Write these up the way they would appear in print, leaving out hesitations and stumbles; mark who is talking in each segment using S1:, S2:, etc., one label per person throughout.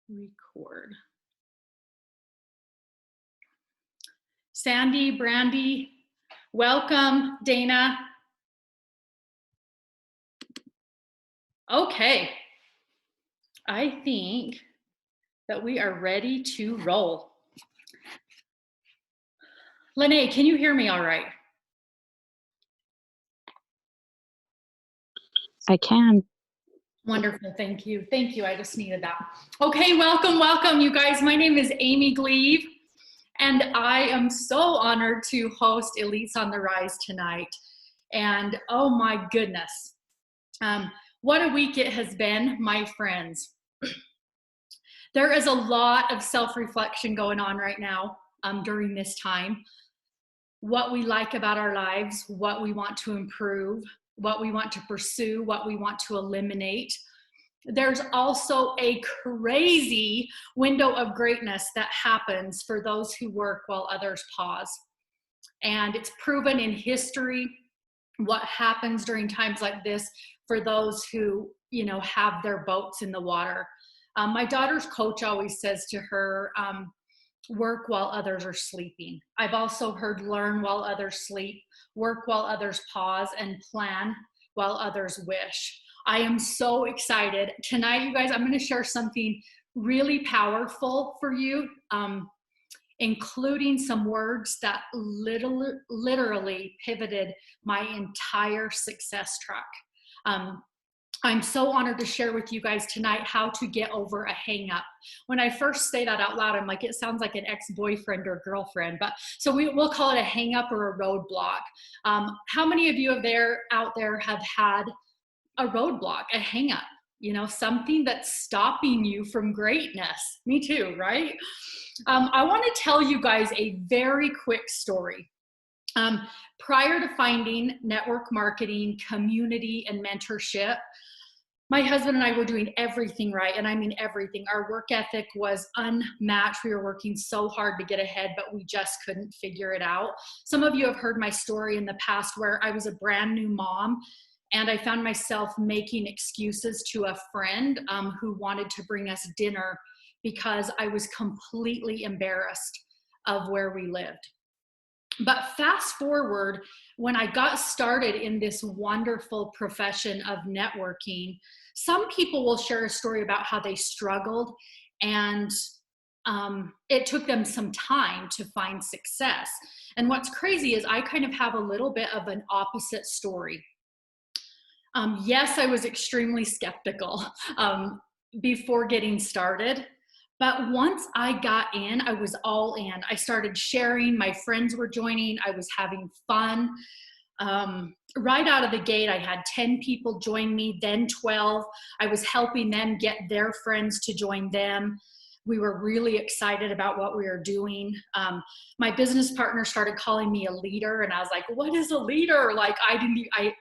S1: Record. Sandy, Brandy, welcome. Dana. Okay. I think that we are ready to roll. Lene, can you hear me all right?
S2: I can.
S1: Wonderful, thank you. Thank you, I just needed that. Okay, welcome, you guys. My name is Amee Gleave, and I am so honored to host Elites on the Rise tonight. And oh my goodness, what a week it has been, my friends. There is a lot of self-reflection going on right now during this time. What we like about our lives, what we want to improve, what we want to pursue, what we want to eliminate. There's also a crazy window of greatness that happens for those who work while others pause. And it's proven in history what happens during times like this for those who, have their boats in the water. My daughter's coach always says to her, work while others are sleeping. I've also heard learn while others sleep, work while others pause, and plan while others wish. I am so excited. Tonight, you guys, I'm going to share something really powerful for you, including some words that literally pivoted my entire success track. I'm so honored to share with you guys tonight how to get over a hang up. When I first say that out loud, I'm like, it sounds like an ex-boyfriend or girlfriend, but so we'll call it a hang up or a roadblock. How many of you out there have had a roadblock, a hang up, something that's stopping you from greatness? Me too, right? I want to tell you guys a very quick story. Prior to finding network marketing, community, and mentorship, my husband and I were doing everything right, and I mean everything. Our work ethic was unmatched. We were working so hard to get ahead, but we just couldn't figure it out. Some of you have heard my story in the past where I was a brand new mom, and I found myself making excuses to a friend who wanted to bring us dinner because I was completely embarrassed of where we lived. But fast forward, when I got started in this wonderful profession of networking, some people will share a story about how they struggled and it took them some time to find success. And what's crazy is I kind of have a little bit of an opposite story. Yes, I was extremely skeptical before getting started. But once I got in, I was all in. I started sharing, my friends were joining, I was having fun. Right out of the gate, I had 10 people join me, then 12. I was helping them get their friends to join them. We were really excited about what we were doing. My business partner started calling me a leader, and I was like, what is a leader? Like I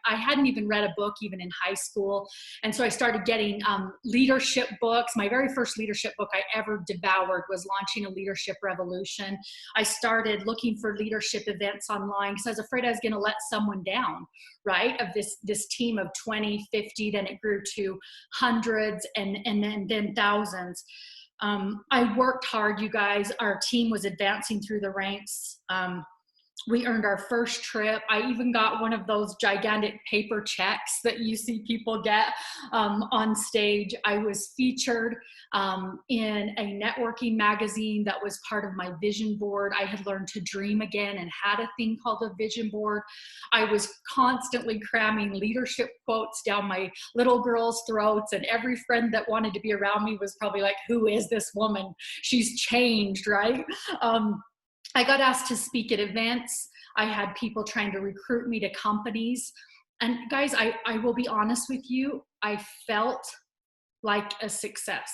S1: hadn't even read a book even in high school. And so I started getting leadership books. My very first leadership book I ever devoured was Launching a Leadership Revolution. I started looking for leadership events online because I was afraid I was going to let someone down, right? Of this team of 20, 50, then it grew to hundreds and then thousands. I worked hard, you guys. Our team was advancing through the ranks. We earned our first trip. I even got one of those gigantic paper checks that you see people get on stage. I was featured in a networking magazine that was part of my vision board. I had learned to dream again and had a thing called a vision board. I was constantly cramming leadership quotes down my little girls' throats, and every friend that wanted to be around me was probably like, who is this woman? She's changed, right? I got asked to speak at events. I had people trying to recruit me to companies. And guys, I will be honest with you, I felt like a success.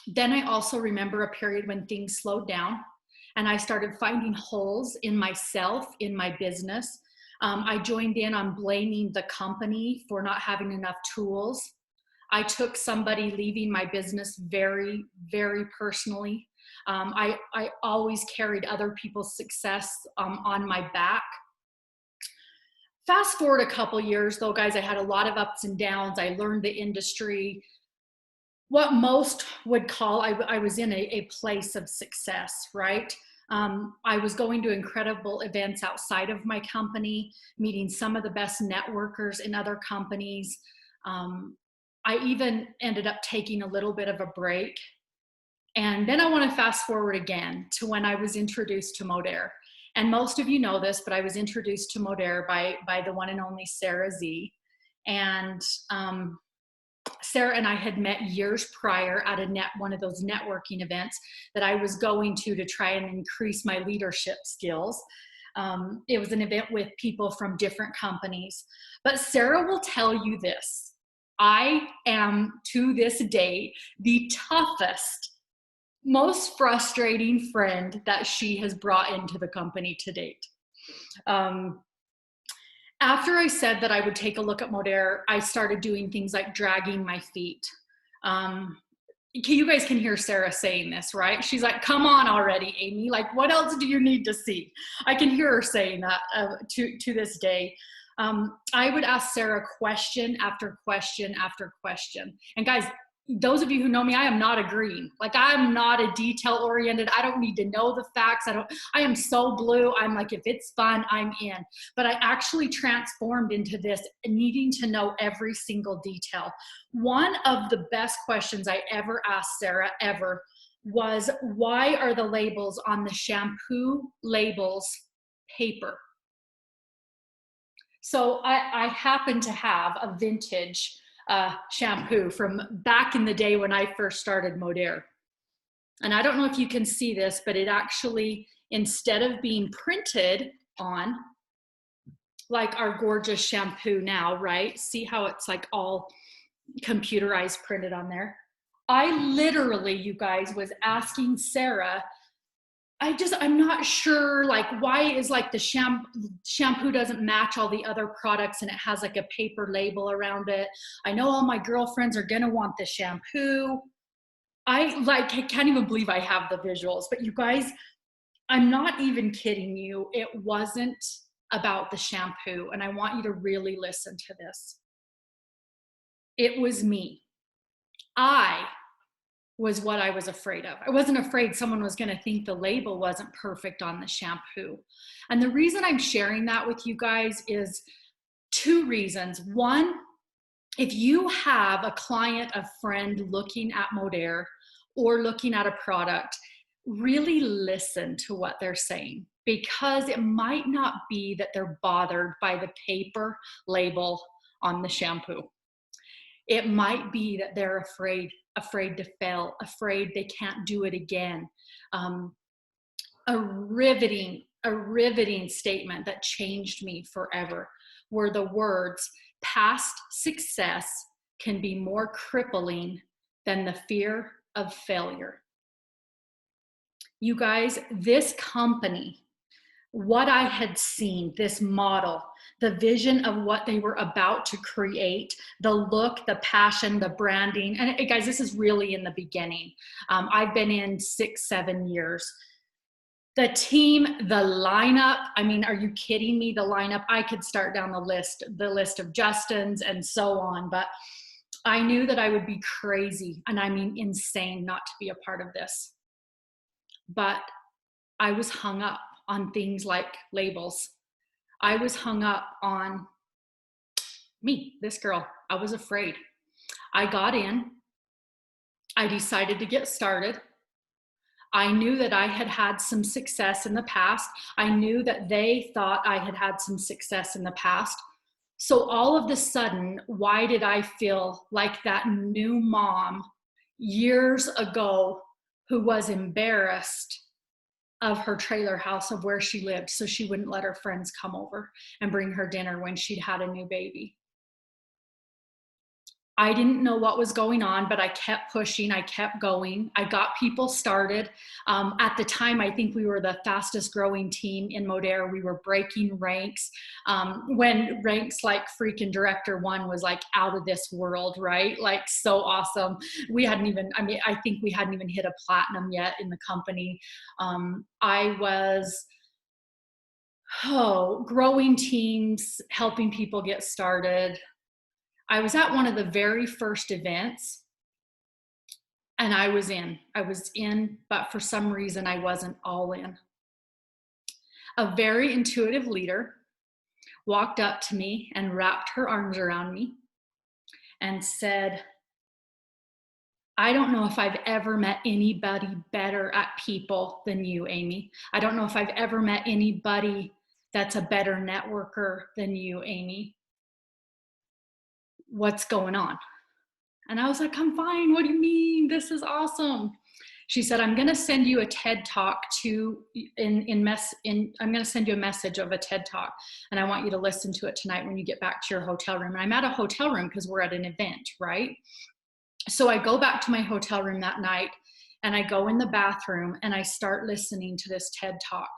S1: Then I also remember a period when things slowed down and I started finding holes in myself, in my business. I joined in on blaming the company for not having enough tools. I took somebody leaving my business very, very personally. I always carried other people's success on my back. Fast forward a couple years though, guys, I had a lot of ups and downs. I learned the industry. what most would call, I was in a place of success, right? I was going to incredible events outside of my company, meeting some of the best networkers in other companies. Um, I even ended up taking a little bit of a break. And then I want to fast forward again to when I was introduced to Modair. And most of you know this, but I was introduced to Modair by the one and only Sarah Z. And Sarah and I had met years prior at one of those networking events that I was going to try and increase my leadership skills. It was an event with people from different companies. But Sarah will tell you this: I am to this day the toughest, most frustrating friend that she has brought into the company to date. After I said that I would take a look at Modair, I started doing things like dragging my feet. You guys can hear Sarah saying this, right? She's like, come on already, Amee. Like, what else do you need to see? I can hear her saying that to this day. I would ask Sarah question after question after question. And guys, those of you who know me, I am not a green. Like, I'm not a detail oriented. I don't need to know the facts. I am so blue. I'm like, if it's fun, I'm in. But I actually transformed into this needing to know every single detail. One of the best questions I ever asked Sarah ever was, why are the labels on the shampoo labels paper? So I happen to have a vintage shampoo from back in the day when I first started Modair. And I don't know if you can see this, but it actually, instead of being printed on like our gorgeous shampoo now, right? See how it's like all computerized printed on there? I literally, you guys, was asking Sarah, I'm not sure, like, why is like the shampoo doesn't match all the other products and it has like a paper label around it. I know all my girlfriends are gonna want the shampoo. I can't even believe I have the visuals, but you guys, I'm not even kidding you. It wasn't about the shampoo, and I want you to really listen to this. It was me. I was what I was afraid of. I wasn't afraid someone was going to think the label wasn't perfect on the shampoo. And the reason I'm sharing that with you guys is two reasons. One, if you have a client, a friend looking at Modair or looking at a product, really listen to what they're saying, because it might not be that they're bothered by the paper label on the shampoo. It might be that they're afraid to fail, afraid they can't do it again. A riveting statement that changed me forever were the words, past success can be more crippling than the fear of failure. You guys, this company, what I had seen, this model, the vision of what they were about to create, the look, the passion, the branding. And guys, this is really in the beginning. I've been in 6-7 years. The team, the lineup, I mean, are you kidding me? The lineup, I could start down the list of Justins and so on, but I knew that I would be crazy, and I mean insane, not to be a part of this. But I was hung up on things like labels. I was hung up on me, this girl. I was afraid. I got in. I decided to get started. I knew that I had had some success in the past. I knew that they thought I had had some success in the past. So all of a sudden, why did I feel like that new mom years ago who was embarrassed of her trailer house, of where she lived, so she wouldn't let her friends come over and bring her dinner when she'd had a new baby? I didn't know what was going on, but I kept pushing. I kept going. I got people started. At the time, I think we were the fastest growing team in Modair. We were breaking ranks when ranks like freaking Director 1 was like out of this world, right? Like, so awesome. We hadn't even, I mean, I think we hadn't even hit a platinum yet in the company. I was growing teams, helping people get started. I was at one of the very first events And I was in, but for some reason I wasn't all in. A very intuitive leader walked up to me and wrapped her arms around me and said, I don't know if I've ever met anybody better at people than you, Amee. I don't know if I've ever met anybody that's a better networker than you, Amee. What's going on? And I was like, I'm fine. What do you mean? This is awesome. She said, I'm going to send you a TED talk I'm going to send you a message of a TED talk. And I want you to listen to it tonight when you get back to your hotel room. And I'm at a hotel room because we're at an event, right? So I go back to my hotel room that night and I go in the bathroom and I start listening to this TED talk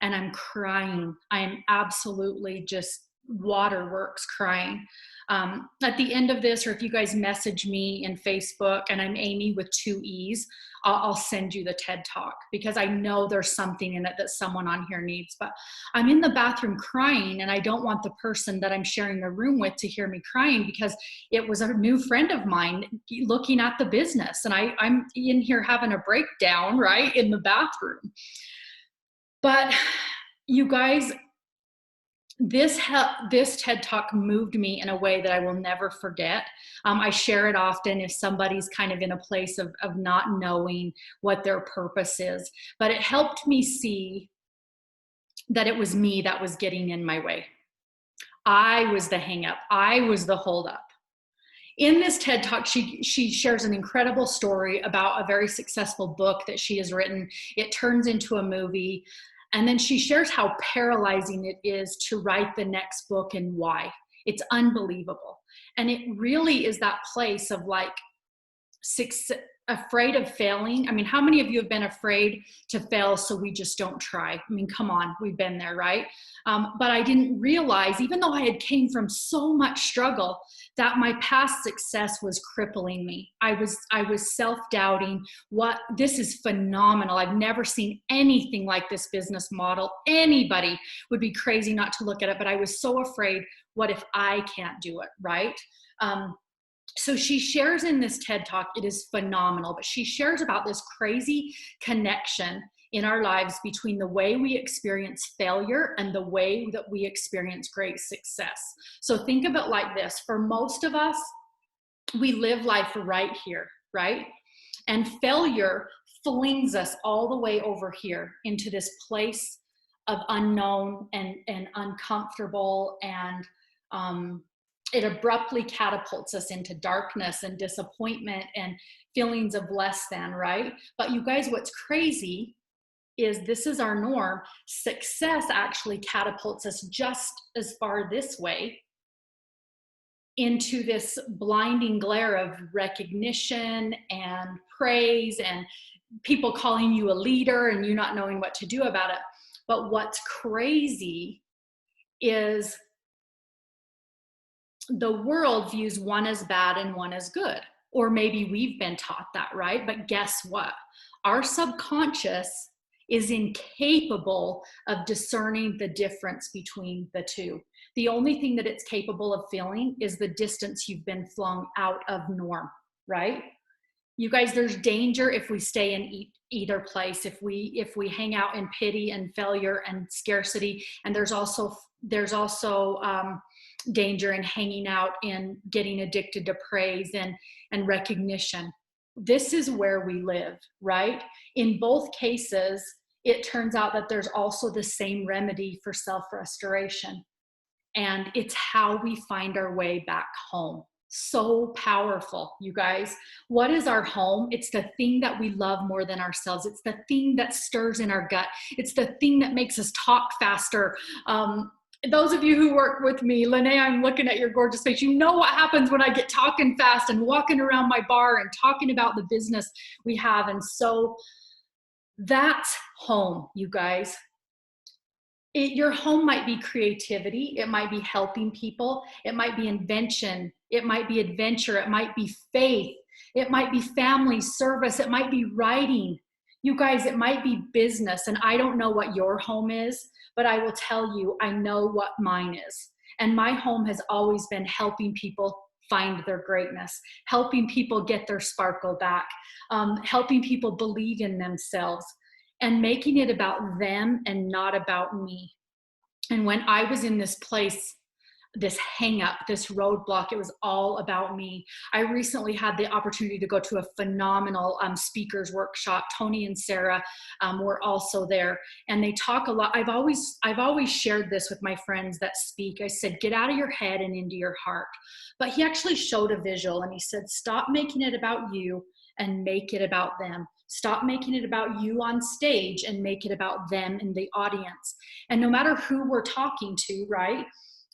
S1: and I'm crying. I'm absolutely just waterworks crying. At the end of this, or if you guys message me in Facebook and I'm Amee with 2 E's, I'll send you the TED talk because I know there's something in it that someone on here needs. But I'm in the bathroom crying and I don't want the person that I'm sharing the room with to hear me crying because it was a new friend of mine looking at the business and I'm in here having a breakdown, right, in the bathroom. But you guys, this TED talk moved me in a way that I will never forget. I share it often if somebody's kind of in a place of not knowing what their purpose is, but it helped me see that it was me that was getting in my way. I was the hang up. I was the hold up. In this TED talk, she shares an incredible story about a very successful book that she has written. It turns into a movie. And then she shares how paralyzing it is to write the next book and why. It's unbelievable. And it really is that place of like afraid of failing. I mean, how many of you have been afraid to fail so we just don't try? I mean, come on, we've been there, right? But I didn't realize, even though I had came from so much struggle, that my past success was crippling me. I was self-doubting. This is phenomenal. I've never seen anything like this business model. Anybody would be crazy not to look at it, but I was so afraid, what if I can't do it, right? So she shares in this TED talk, it is phenomenal, but she shares about this crazy connection in our lives between the way we experience failure and the way that we experience great success. So think of it like this. For most of us, we live life right here, right? And failure flings us all the way over here into this place of unknown and uncomfortable, and it abruptly catapults us into darkness and disappointment and feelings of less than, right? But you guys, what's crazy is this is our norm. Success actually catapults us just as far this way into this blinding glare of recognition and praise and people calling you a leader and you not knowing what to do about it. But what's crazy is the world views one as bad and one as good. Or maybe we've been taught that, right? But guess what? Our subconscious is incapable of discerning the difference between the two. The only thing that it's capable of feeling is the distance you've been flung out of norm, right? You guys, there's danger if we stay in either place, if we hang out in pity and failure and scarcity, and there's also danger in hanging out in getting addicted to praise and recognition. This is where we live, right? In both cases, it turns out that there's also the same remedy for self-restoration, and it's how we find our way back home. So powerful, you guys. What is our home? It's the thing that we love more than ourselves. It's the thing that stirs in our gut. It's the thing that makes us talk faster. Those of you who work with me, Lene, I'm looking at your gorgeous face. You know what happens when I get talking fast and walking around my bar and talking about the business we have. And so that's home, you guys. Your home might be creativity. It might be helping people. It might be invention. It might be adventure. It might be faith. It might be family service. It might be writing. You guys, it might be business. And I don't know what your home is, but I will tell you, I know what mine is. And my home has always been helping people find their greatness, helping people get their sparkle back, helping people believe in themselves, and making it about them and not about me. And when I was in this place, this hang up, this roadblock, it was all about me. I recently had the opportunity to go to a phenomenal speakers workshop. Tony and Sarah were also there, and they talk a lot. I've always shared this with my friends that speak. I said, get out of your head and into your heart. But he actually showed a visual, and he said, stop making it about you and make it about them. Stop making it about you on stage and make it about them in the audience. And no matter who we're talking to, right?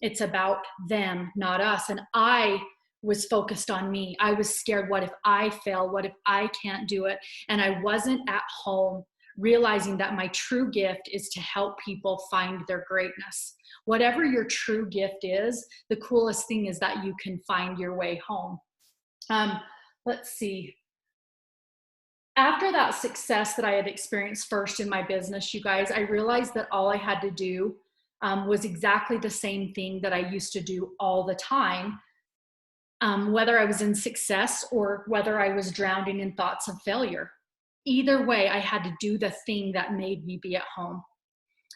S1: It's about them, not us. And I was focused on me. I was scared. What if I fail? What if I can't do it? And I wasn't at home realizing that my true gift is to help people find their greatness. Whatever your true gift is, the coolest thing is that you can find your way home. Let's see. After that success that I had experienced first in my business, you guys, I realized that all I had to do was exactly the same thing that I used to do all the time, whether I was in success or whether I was drowning in thoughts of failure. Either way, I had to do the thing that made me be at home.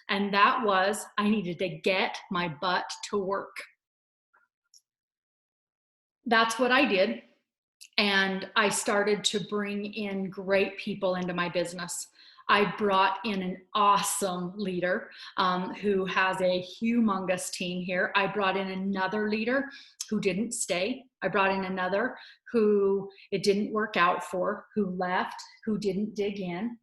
S1: And that was, I needed to get my butt to work. That's what I did. And I started to bring in great people into my business. I brought in an awesome leader who has a humongous team here. I brought in another leader who didn't stay. I brought in another who it didn't work out for, who left, who didn't dig in.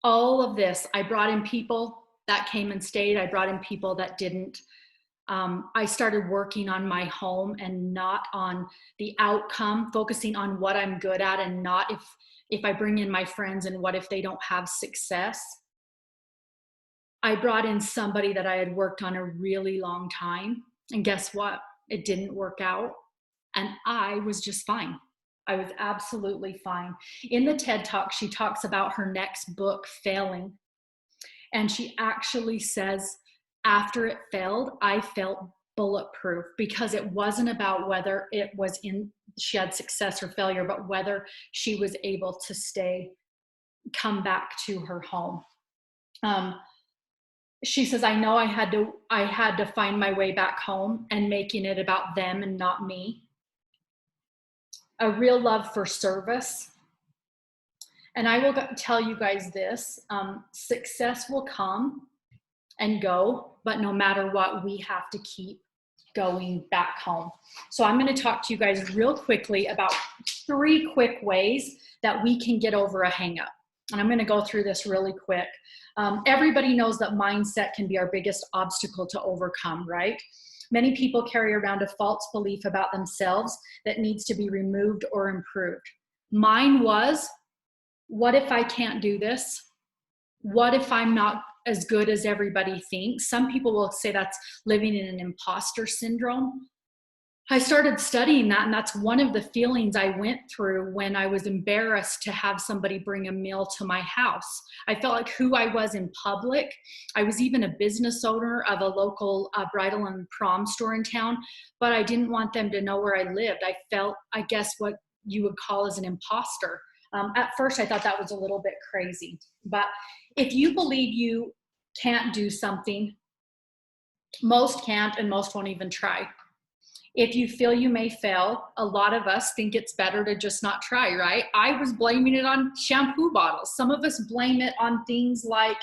S1: All of this, I brought in people that came and stayed. I brought in people that didn't. I started working on my home and not on the outcome, focusing on what I'm good at and not if I bring in my friends and what if they don't have success. I brought in somebody that I had worked on a really long time, and guess what? It didn't work out, and I was just fine. I was absolutely fine. In the TED Talk, she talks about her next book failing, and she actually says, after it failed, I felt bulletproof, because it wasn't about whether it was she had success or failure, but whether she was able to come back to her home. She says, I know I had to find my way back home and making it about them and not me. A real love for service. And I will tell you guys this, success will come and go, but no matter what, we have to keep going back home. So I'm going to talk to you guys real quickly about 3 quick ways that we can get over a hang up. And I'm going to go through this really quick. Everybody knows that mindset can be our biggest obstacle to overcome, right? Many people carry around a false belief about themselves that needs to be removed or improved. Mine was, what if I can't do this? What if I'm not as good as everybody thinks? Some people will say that's living in an imposter syndrome. I started studying that, and that's one of the feelings I went through when I was embarrassed to have somebody bring a meal to my house. I felt like who I was in public. I was even a business owner of a local bridal and prom store in town, but I didn't want them to know where I lived. I felt, I guess, what you would call as an imposter. At first, I thought that was a little bit crazy. But if you believe you can't do something, most can't and most won't even try. If you feel you may fail, a lot of us think it's better to just not try, right? I was blaming it on shampoo bottles. Some of us blame it on things like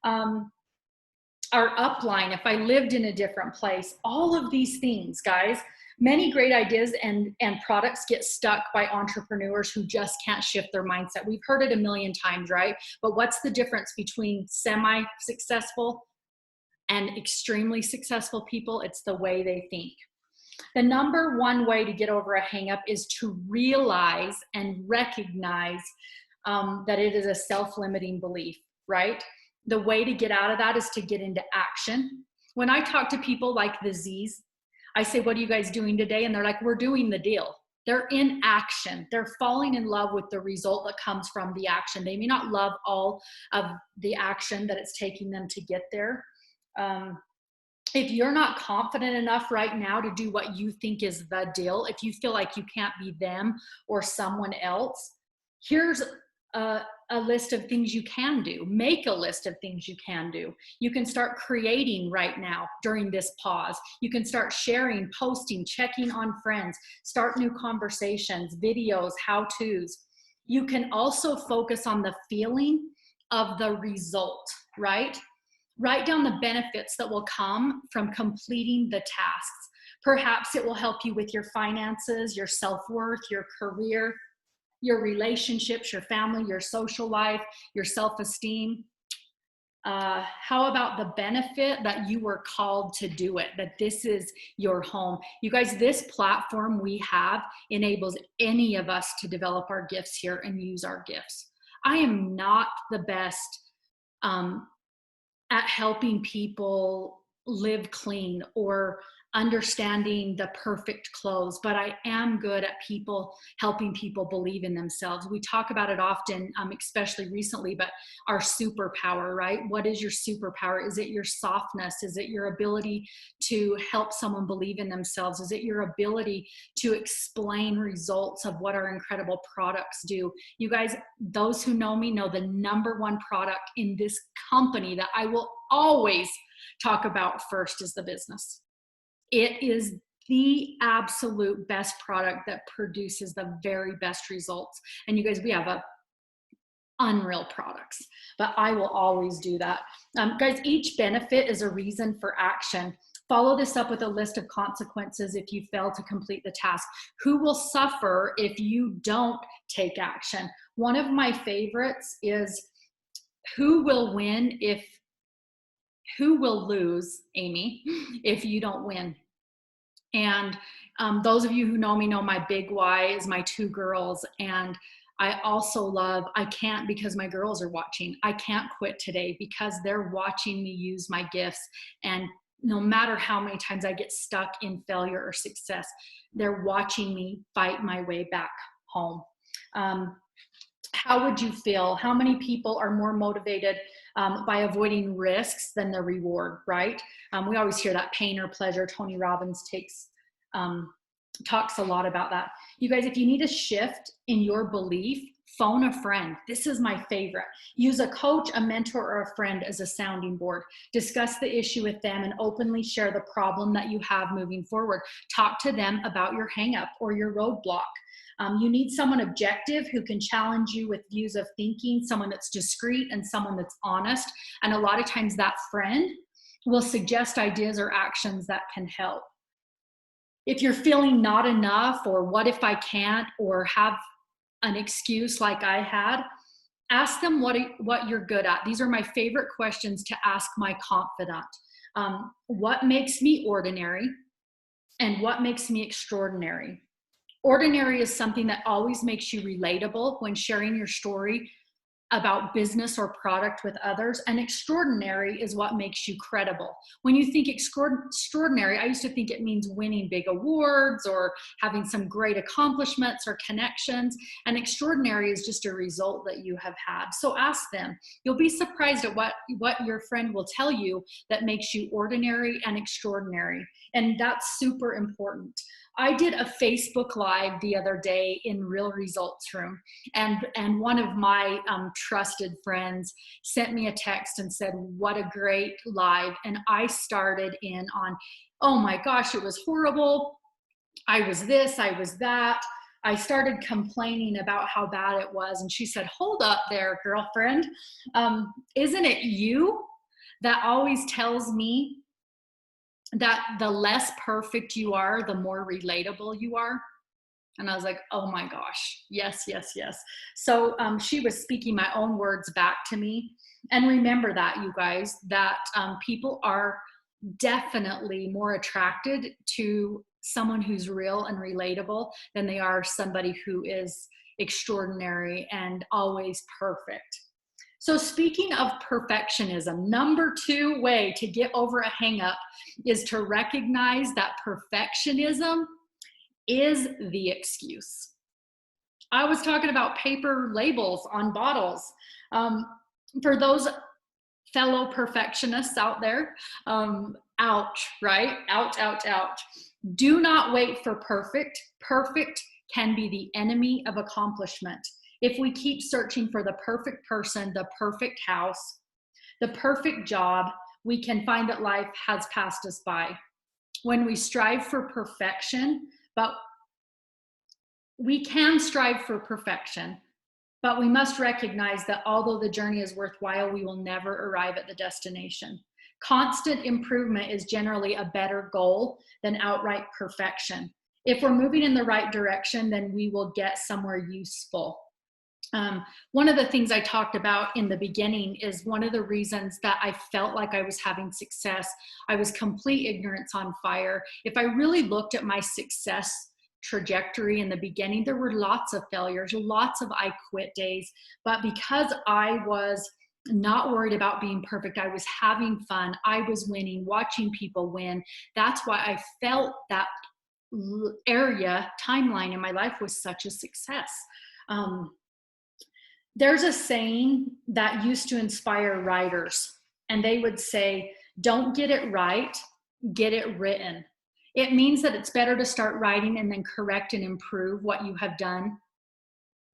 S1: our upline, if I lived in a different place. All of these things, guys. Many great ideas and products get stuck by entrepreneurs who just can't shift their mindset. We've heard it a million times, right? But what's the difference between semi-successful and extremely successful people? It's the way they think. The number one way to get over a hang-up is to realize and recognize that it is a self-limiting belief, right? The way to get out of that is to get into action. When I talk to people like the Z's, I say, what are you guys doing today? And they're like, we're doing the deal. They're in action. They're falling in love with the result that comes from the action. They may not love all of the action that it's taking them to get there. if you're not confident enough right now to do what you think is the deal, if you feel like you can't be them or someone else, here's a, a list of things you can do. Make a list of things you can do. You can start creating right now during this pause. You can start sharing, posting, checking on friends, start new conversations, videos, how-tos. You can also focus on the feeling of the result, right? Write down the benefits that will come from completing the tasks. Perhaps it will help you with your finances, your self-worth, your career, your relationships, your family, your social life, your self-esteem. How about the benefit that you were called to do it, that this is your home? You guys, this platform we have enables any of us to develop our gifts here and use our gifts. I am not the best at helping people live clean or understanding the perfect clothes, but I am good at helping people believe in themselves. We talk about it often, especially recently, but our superpower, right? What is your superpower? Is it your softness? Is it your ability to help someone believe in themselves? Is it your ability to explain results of what our incredible products do? You guys, those who know me know the #1 product in this company that I will always talk about first is the business. It is the absolute best product that produces the very best results. And you guys, we have unreal products, but I will always do that. Guys, each benefit is a reason for action. Follow this up with a list of consequences if you fail to complete the task. Who will suffer if you don't take action? One of my favorites is who will lose, Amee, if you don't win? And those of you who know me know my big why is my 2 girls. And I also love, I can't because my girls are watching. I can't quit today because they're watching me use my gifts. And no matter how many times I get stuck in failure or success, they're watching me fight my way back home. How would you feel? How many people are more motivated by avoiding risks than the reward, right? We always hear that pain or pleasure. Tony Robbins talks a lot about that. You guys, if you need a shift in your belief, phone a friend. This is my favorite. Use a coach, a mentor, or a friend as a sounding board. Discuss the issue with them and openly share the problem that you have moving forward. Talk to them about your hang-up or your roadblock. You need someone objective who can challenge you with views of thinking, someone that's discreet and someone that's honest. And a lot of times that friend will suggest ideas or actions that can help. If you're feeling not enough or what if I can't or have an excuse like I had, ask them what you're good at. These are my favorite questions to ask my confidant. What makes me ordinary and what makes me extraordinary? Ordinary is something that always makes you relatable when sharing your story about business or product with others, and extraordinary is what makes you credible. When you think extraordinary, I used to think it means winning big awards or having some great accomplishments or connections, and extraordinary is just a result that you have had. So ask them. You'll be surprised at what your friend will tell you that makes you ordinary and extraordinary, and that's super important. I did a Facebook Live the other day in Real Results Room, and one of my trusted friends sent me a text and said, "What a great live." And I started in on, "Oh my gosh, it was horrible. I was this, I was that." I started complaining about how bad it was. And she said, "Hold up there, girlfriend. Isn't it you that always tells me that the less perfect you are, the more relatable you are?" And I was like, oh my gosh, yes, yes, yes. So she was speaking my own words back to me. And remember that, you guys, that people are definitely more attracted to someone who's real and relatable than they are somebody who is extraordinary and always perfect. So speaking of perfectionism, #2 way to get over a hang-up is to recognize that perfectionism is the excuse. I was talking about paper labels on bottles. For those fellow perfectionists out there, Ouch, right? Ouch, ouch, ouch. Do not wait for perfect. Perfect can be the enemy of accomplishment. If we keep searching for the perfect person, the perfect house, the perfect job, we can find that life has passed us by. When we strive for perfection, but we can strive for perfection, but we must recognize that although the journey is worthwhile, we will never arrive at the destination. Constant improvement is generally a better goal than outright perfection. If we're moving in the right direction, then we will get somewhere useful. One of the things I talked about in the beginning is one of the reasons that I felt like I was having success. I was complete ignorance on fire. If I really looked at my success trajectory in the beginning, there were lots of failures, lots of I quit days, but because I was not worried about being perfect, I was having fun, I was winning, watching people win. That's why I felt that timeline in my life was such a success. There's a saying that used to inspire writers, and they would say, don't get it right, get it written. It means that it's better to start writing and then correct and improve what you have done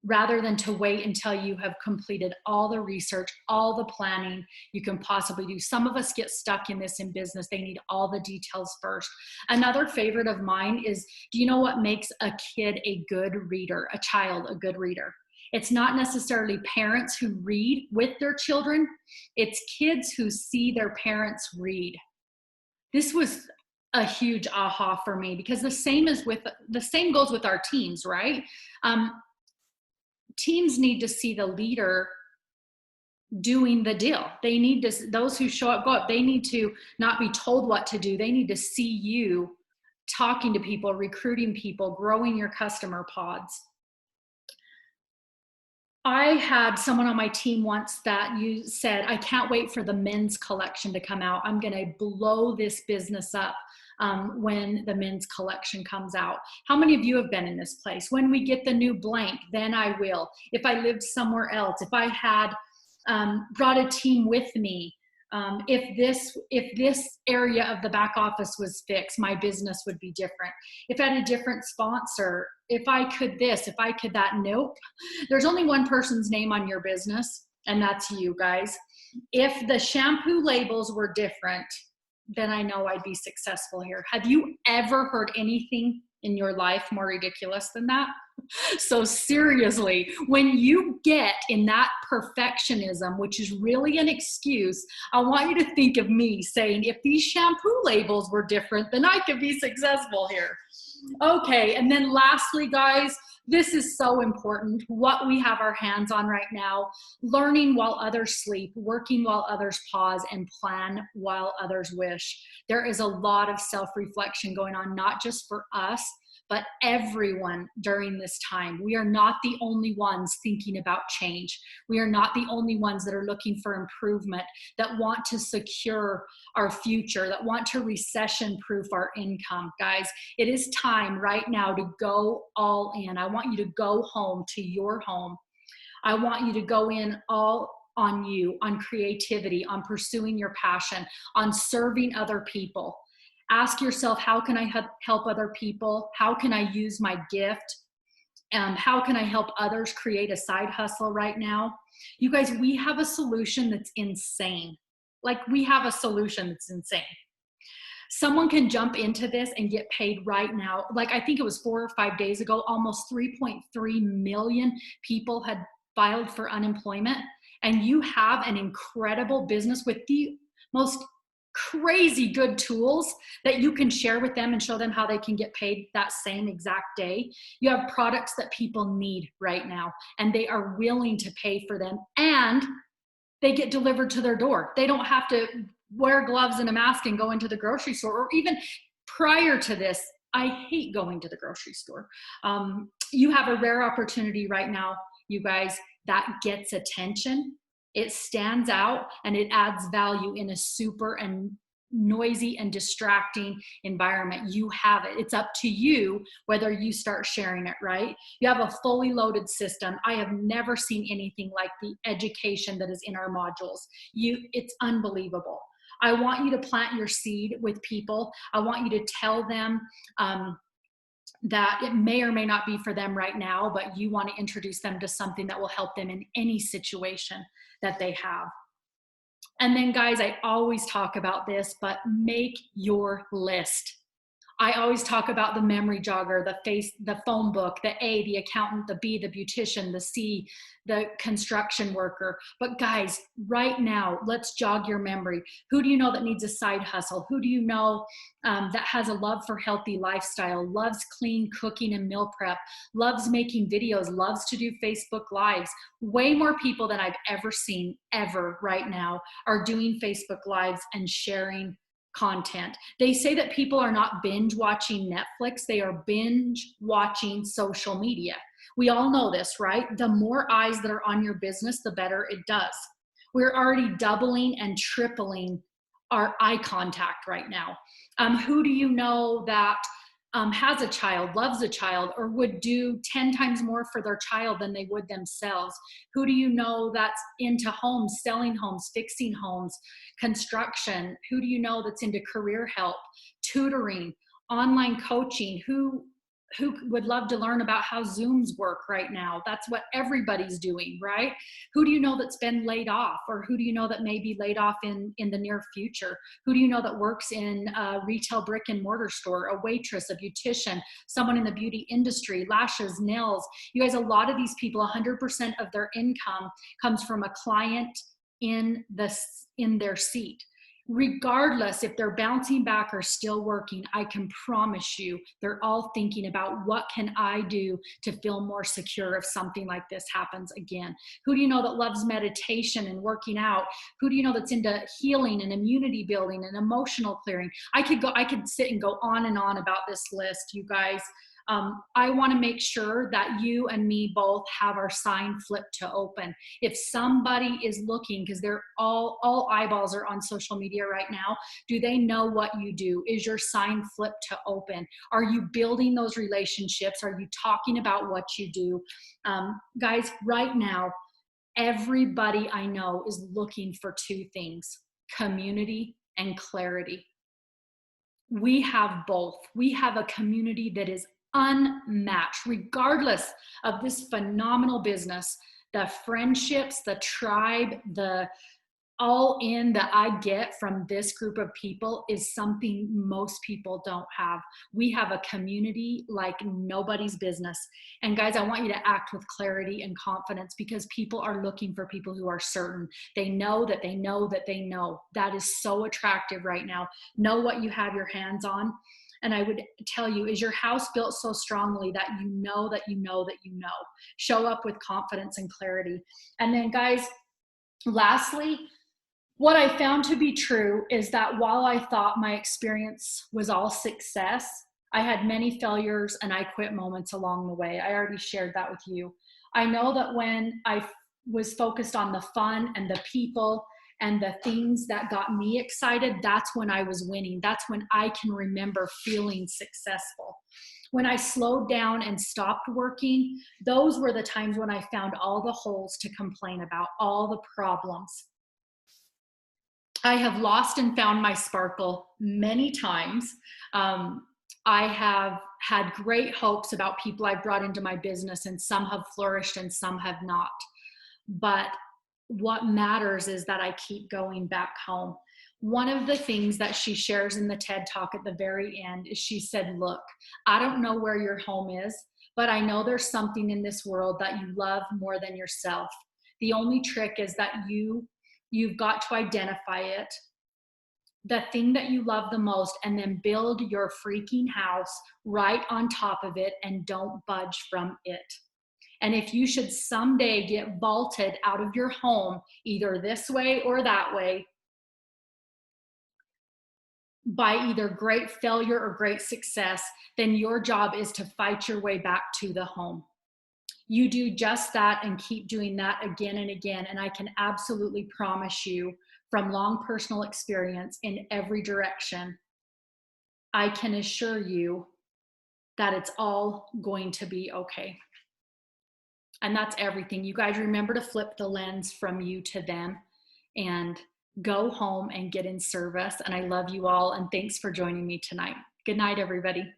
S1: rather than to wait until you have completed all the research, all the planning you can possibly do. Some of us get stuck in this in business. They need all the details first. Another favorite of mine is, do you know what makes a kid a good reader, a child a good reader? It's not necessarily parents who read with their children. It's kids who see their parents read. This was a huge aha for me, because the same goes with our teams, right? Teams need to see the leader doing the deal. They need to, those who show up, go up. They need to not be told what to do. They need to see you talking to people, recruiting people, growing your customer pods. I had someone on my team once that you said, I can't wait for the men's collection to come out. I'm going to blow this business up when the men's collection comes out. How many of you have been in this place? When we get the new blank, then I will. If I lived somewhere else, if I had brought a team with me, if this area of the back office was fixed, my business would be different. If I had a different sponsor, if I could this, if I could that. Nope. There's only one person's name on your business, and that's you guys. If the shampoo labels were different, then I know I'd be successful here. Have you ever heard anything in your life more ridiculous than that? So seriously, when you get in that perfectionism, which is really an excuse, I want you to think of me saying, if these shampoo labels were different, then I could be successful here. Okay, and then lastly, guys, this is so important, what we have our hands on right now: learning while others sleep, working while others pause, and plan while others wish. There is a lot of self-reflection going on, not just for us, but everyone during this time. We are not the only ones thinking about change. We are not the only ones that are looking for improvement, that want to secure our future, that want to recession-proof our income. Guys, it is time right now to go all in. I want you to go home to your home. I want you to go in all on you, on creativity, on pursuing your passion, on serving other people. Ask yourself, how can I help other people? How can I use my gift? How can I help others create a side hustle right now? You guys, we have a solution that's insane. Like, we have a solution that's insane. Someone can jump into this and get paid right now. Like, I think it was 4 or 5 days ago, almost 3.3 million people had filed for unemployment. And you have an incredible business with the most crazy good tools that you can share with them and show them how they can get paid that same exact day. You have products that people need right now, and they are willing to pay for them, and they get delivered to their door. They don't have to wear gloves and a mask and go into the grocery store. Or even prior to this, I hate going to the grocery store. You have a rare opportunity right now, you guys, that gets attention. It stands out, and it adds value in a super and noisy and distracting environment. You have it. It's up to you whether you start sharing it, right? You have a fully loaded system. I have never seen anything like the education that is in our modules. It's unbelievable. I want you to plant your seed with people. I want you to tell them that it may or may not be for them right now, but you want to introduce them to something that will help them in any situation that they have. And then, guys, I always talk about this, but make your list. I always talk about the memory jogger, the phone book, the A, the accountant, the B, the beautician, the C, the construction worker. But guys, right now, let's jog your memory. Who do you know that needs a side hustle? Who do you know that has a love for healthy lifestyle, loves clean cooking and meal prep, loves making videos, loves to do Facebook Lives? Way more people than I've ever seen ever right now are doing Facebook Lives and sharing content. They say that people are not binge watching Netflix, they are binge watching social media. We all know this, right? The more eyes that are on your business, the better it does. We're already doubling and tripling our eye contact right now. Who do you know that has a child, loves a child, or would do 10 times more for their child than they would themselves? Who do you know that's into homes, selling homes, fixing homes, construction? Who do you know that's into career help, tutoring, online coaching? Who would love to learn about how Zooms work right now? That's what everybody's doing, right? Who do you know that's been laid off, or who do you know that may be laid off in the near future? Who do you know that works in a retail brick and mortar store, a waitress, a beautician, someone in the beauty industry, lashes, nails? You guys, a lot of these people, 100% of their income comes from a client in their seat. Regardless if they're bouncing back or still working, I can promise you they're all thinking about, what can I do to feel more secure if something like this happens again? Who do you know that loves meditation and working out? Who do you know that's into healing and immunity building and emotional clearing? I could sit and go on and on about this list, you guys. I want to make sure that you and me both have our sign flipped to open. If somebody is looking, because they're all eyeballs are on social media right now, do they know what you do? Is your sign flipped to open? Are you building those relationships? Are you talking about what you do? Guys, right now, everybody I know is looking for two things: community and clarity. We have both. We have a community that is unmatched, regardless of this phenomenal business. The friendships, the tribe, the all in that I get from this group of people is something most people don't have. We have a community like nobody's business. And guys, I want you to act with clarity and confidence, because people are looking for people who are certain. They know that they know that they know. That is so attractive right now. Know what you have your hands on. And I would tell you, is your house built so strongly that you know that you know that you know? Show up with confidence and clarity. And then, guys, lastly, what I found to be true is that while I thought my experience was all success, I had many failures and I quit moments along the way. I already shared that with you. I know that when I was focused on the fun and the people and the things that got me excited, that's when I was winning. That's when I can remember feeling successful. When I slowed down and stopped working, those were the times when I found all the holes to complain about, all the problems. I have lost and found my sparkle many times. I have had great hopes about people I've brought into my business, and some have flourished and some have not. But what matters is that I keep going back home. One of the things that she shares in the TED Talk at the very end is she said, look, I don't know where your home is, but I know there's something in this world that you love more than yourself. The only trick is that you've got to identify it, the thing that you love the most, and then build your freaking house right on top of it and don't budge from it. And if you should someday get vaulted out of your home, either this way or that way, by either great failure or great success, then your job is to fight your way back to the home. You do just that and keep doing that again and again. And I can absolutely promise you, from long personal experience in every direction, I can assure you that it's all going to be okay. And that's everything. You guys remember to flip the lens from you to them and go home and get in service. And I love you all. And thanks for joining me tonight. Good night, everybody.